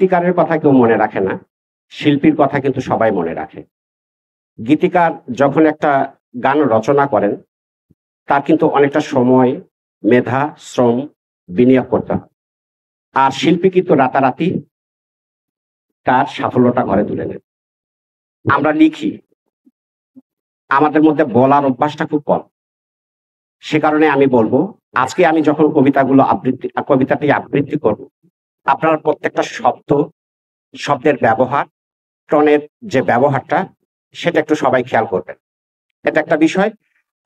গীতিকারের কথা কেউ মনে রাখে না, শিল্পীর কথা কিন্তু সবাই মনে রাখে। গীতিকার যখন একটা গান রচনা করেন তার কিন্তু অনেকটা সময়, মেধা, শ্রম বিনিয়োগ করতে হয়। আর শিল্পী কিন্তু রাতারাতি তার সাফল্যটা ঘরে তুলে নেন। আমরা লিখি, আমাদের মধ্যে বলার অভ্যাসটা খুব কম। সে কারণে আমি বলবো, আজকে আমি যখন কবিতাটি আবৃত্তি করব, আপনার প্রত্যেকটা শব্দের ব্যবহার, টনের যে ব্যবহারটা, সেটা একটু সবাই খেয়াল করবেন। এটা একটা বিষয়।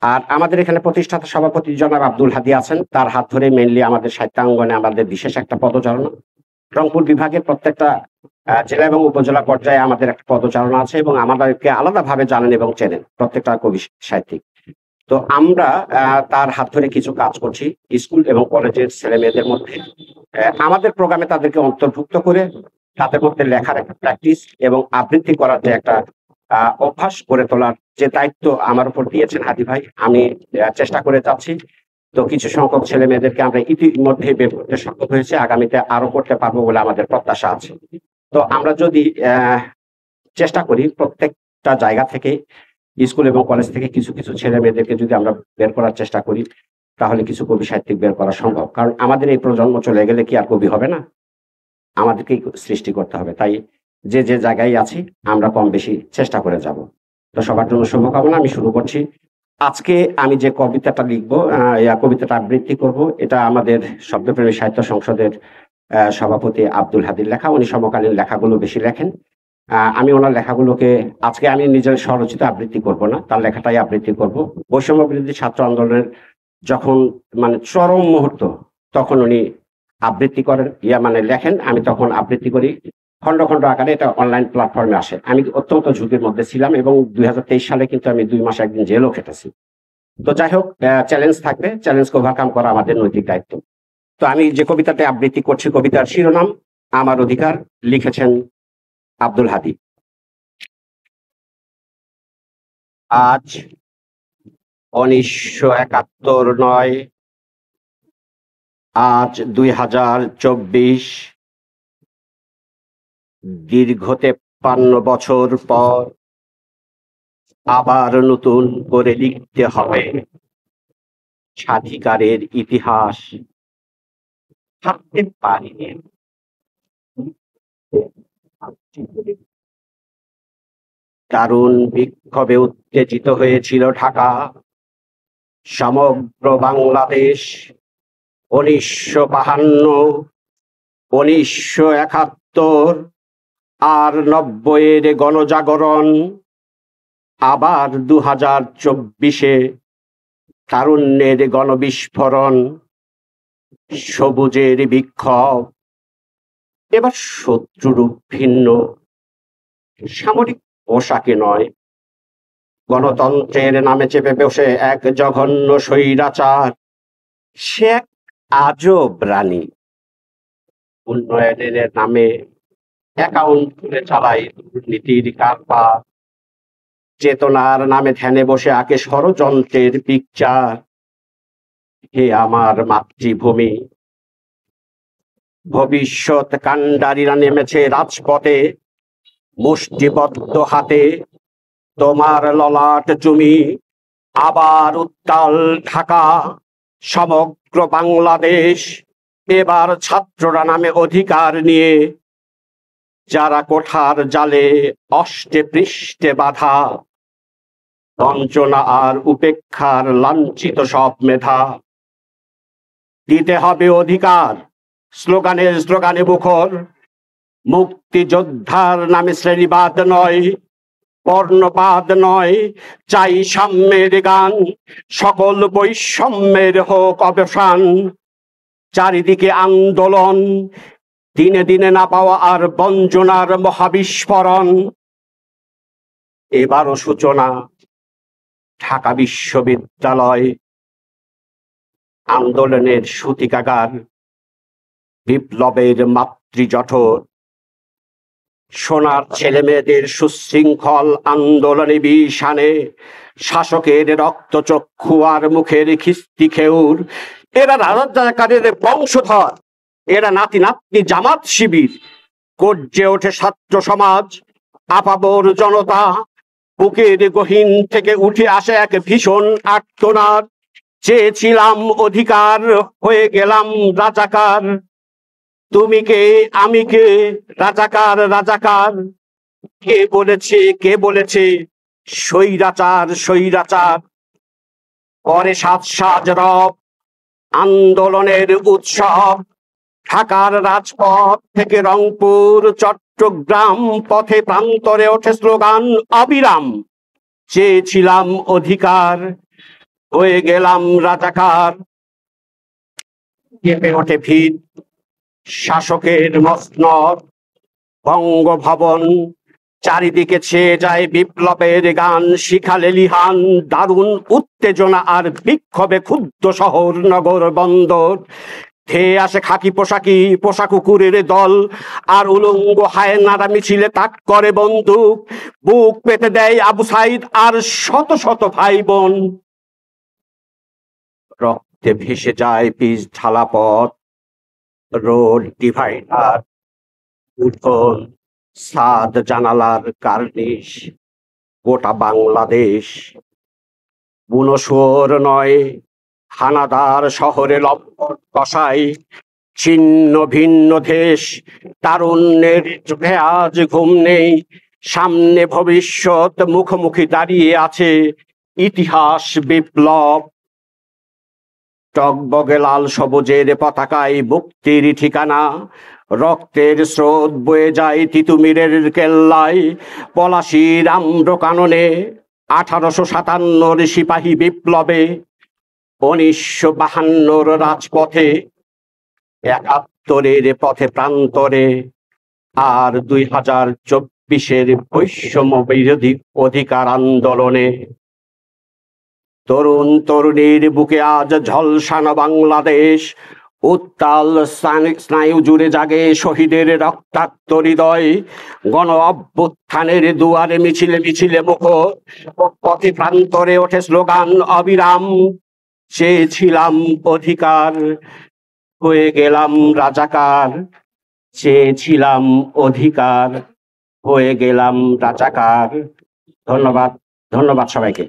আর আমাদের এখানে প্রতিষ্ঠাতা সভাপতি জনাব আব্দুল হাদী আছেন, তার হাত ধরে মেইনলি আমাদের সাহিত্যাঙ্গনে আমাদের বিশেষ একটা পদচারণা। রংপুর বিভাগের প্রত্যেকটা জেলা এবং উপজেলা পর্যায়ে আমাদের একটা পদচারণা আছে এবং আমাদেরকে আলাদাভাবে জানেন এবং চেনেন প্রত্যেকটা কবি সাহিত্যিক। তো আমরা তার হাত ধরে কিছু কাজ করছি স্কুল এবং কলেজের ছেলে মেয়েদের মধ্যে। আমাদের প্রোগ্রামে তাদেরকে অন্তর্ভুক্ত করে তাদের মধ্যে লেখার একটা প্র্যাকটিস এবং আবৃত্তি করার যে একটা অভ্যাস গড়ে তোলার যে দায়িত্ব আমার উপর দিয়েছেন হাদী ভাই, আমি চেষ্টা করে যাচ্ছি। তো কিছু সংখ্যক ছেলে মেয়েদেরকে আমরা ইতিমধ্যে বের করতে সক্ষম হয়েছে, আগামীতে আরো করতে পারবো বলে আমাদের প্রত্যাশা আছে। তো আমরা যদি চেষ্টা করি প্রত্যেকটা জায়গা থেকে, স্কুল এবং কলেজ থেকে কিছু কিছু ছেলে মেয়েদেরকে যদি আমরা বের করার চেষ্টা করি, তাহলে কিছু কবি সাহিত্যিক বের করা সম্ভব। কারণ আমাদের এই প্রজন্ম চলে গেলে কি আর কবি হবে না? আমাদেরকেই সৃষ্টি করতে হবে। তাই যে যে জায়গায় আছি আমরা কম বেশি চেষ্টা করে যাব। তো সবার জন্য শুভকামনা। আমি শুরু করছি। আজকে আমি যে কবিতাটা লিখবো, কবিতাটা আবৃত্তি করব, এটা আমাদের শব্দপ্রেমী সাহিত্য সংসদের সভাপতি আব্দুল হাদীর লেখা। উনি সমকালীন লেখাগুলো বেশি লেখেন। আমি ওনার লেখাগুলোকে আজকে আমি নিজের স্বরচিত আবৃত্তি করব না, তার লেখাটাই আবৃত্তি করব। বৈষম্য বিরোধী ছাত্র আন্দোলনের যখন মানে চরম মুহূর্ত, তখন উনি আবৃত্তি করেন, লেখেন, আমি তখন আবৃত্তি করি খন্ড খন্ড আকারে। এটা অনলাইন প্ল্যাটফর্মে আসে। আমি অত্যন্ত ঝুঁকির মধ্যে ছিলাম এবং 2023 সালে কিন্তু আমি 2 মাস একদিন জেলও খেটেছি। তো যাই হোক, চ্যালেঞ্জ থাকবে, চ্যালেঞ্জকে ওভারকাম করা আমাদের নৈতিক দায়িত্ব। তো আমি যে কবিতাটি আবৃত্তি করছি, কবিতার শিরোনাম আমার অধিকার, লিখেছেন আব্দুল হাদী। আজ 1971 নয়, আজ 2024, দীর্ঘ 53 বছর পর আবার নতুন করে লিখতে হবে স্বাধিকারের ইতিহাস। থাকতে পারিনি, দারুণ বিক্ষোভে উত্তেজিত হয়েছিল ঢাকা, সমগ্র বাংলাদেশ। 1952, 1971 আর 90-এর গণজাগরণ, আবার 2024-এ তারুণ্যের গণবিস্ফোরণ, সবুজের বিক্ষোভ। এবার শত্রুরূপ ভিন্ন, সামরিক পোশাকে নয়, গণতন্ত্রের নামে চেপে বসে এক জঘন্য স্বৈরাচার। সে এক আজব রানী, উন্নয়নের নামে অ্যাকাউন্ট খুলে চালায় দুর্নীতির কারবার, চেতনার নামে ধ্যানে বসে আঁকে ষড়যন্ত্রের পিকচার। হে আমার মাতৃভূমি, ভবিষ্যৎ কাণ্ডারীরা নেমেছে রাজপথে, মুষ্টিবদ্ধ হাতে তোমার ললাট চুমি। আবার উত্তাল ঢাকা, সমগ্র বাংলাদেশ। এবার ছাত্ররা নামে অধিকার নিয়ে, যারা কোঠার জালে অষ্টে পৃষ্ঠে বাধা, বঞ্চনা আর উপেক্ষার লাঞ্ছিত সব মেধা। দিতে হবে অধিকার, স্লোগানে স্লোগানে মুখর। মুক্তিযোদ্ধার নামে শ্রেণীবাদ নয়, বর্ণবাদ নয়, চাই সাম্যের গান। সকল বৈষম্যের হোক অবসান। চারিদিকে আন্দোলন, দিনে দিনে না পাওয়া আর বঞ্চনার মহাবিস্ফোরণ। এবারও সূচনা ঢাকা বিশ্ববিদ্যালয়, আন্দোলনের সূতিকাগার, বিপ্লবের মাতৃজঠর। সোনার ছেলে মেয়েদের সুশৃঙ্খল আন্দোলনে বিষানে, শাসকের রক্তচক্ষু আর মুখের খিস্তি খেউর। এরা রাজাকারের বংশধর, এরা নাতি নাতনি জামাত শিবির। গর্জে ওঠে ছাত্র সমাজ, আপাবর জনতা, বুকের গহীন থেকে উঠে আসে এক ভীষণ আর্তনাদ। চেয়েছিলাম অধিকার, হয়ে গেলাম রাজাকার। তুমি কে, আমি কে, রাজাকার রাজাকার। কে বলেছে স্বৈরাচার স্বৈরাচার। পরে সাজ সাজ রব, আন্দোলনের উৎসব, ঢাকার রাজপথ থেকে রংপুর চট্টগ্রাম পথে প্রান্তরে ওঠে স্লোগান অবিরাম। চেয়েছিলাম অধিকার, হয়ে গেলাম রাজাকার। কেঁপে ওঠে ভিত, শাসকের মসনদ, বঙ্গভবন, চারিদিকে ছেয়ে যায় বিপ্লবের গান। শিখালে লিহান, দারুণ উত্তেজনা আর বিক্ষোভে ক্ষুব্ধ শহর নগর বন্দর। ধেয়ে আসে খাকি পোষা কুকুরের দল, আর উলঙ্গ হায়নারা মিছিলে তাক করে বন্দুক। বুক পেতে দেয় আবু সাইদ আর শত শত ভাই বোন। রক্তে ভেসে যায় পিচ ঢালা পথ, রোড ডিভাইডার, উঠোন, ছাদ জানালার কার্নিশ। গোটা বাংলাদেশ বুনো শুয়োর নয়, হানাদার শহরে লম্পট কসাই। ছিন্ন ভিন্ন দেশ, তারুণ্যের চোখে আজ ঘুম নেই। সামনে ভবিষ্যৎ, মুখোমুখি দাঁড়িয়ে আছে ইতিহাস বিপ্লব। টগবগে লাল সবুজের পতাকায় মুক্তির ঠিকানা। রক্তের স্রোত বয়ে যায় তিতুমিরের কেল্লায়। পলাশীর আম্র কাননে 1857 সিপাহী বিপ্লবে, 1952 রাজপথে, 71 পথে প্রান্তরে, আর 2024 বৈষম্য বিরোধী অধিকার আন্দোলনে। তরুণ তরুণীর বুকে আজ ঝলসানো বাংলাদেশ। উত্তাল স্নায়ু জুড়ে জাগে শহীদের রক্তাক্ত হৃদয়। গণ অভ্যুত্থানের দুয়ারে মিছিলে মিছিলে মুখর, পথে প্রান্তরে ওঠে স্লোগান অবিরাম। চেয়েছিলাম অধিকার, হয়ে গেলাম রাজাকার। চেয়েছিলাম অধিকার, হয়ে গেলাম রাজাকার। ধন্যবাদ, ধন্যবাদ সবাইকে।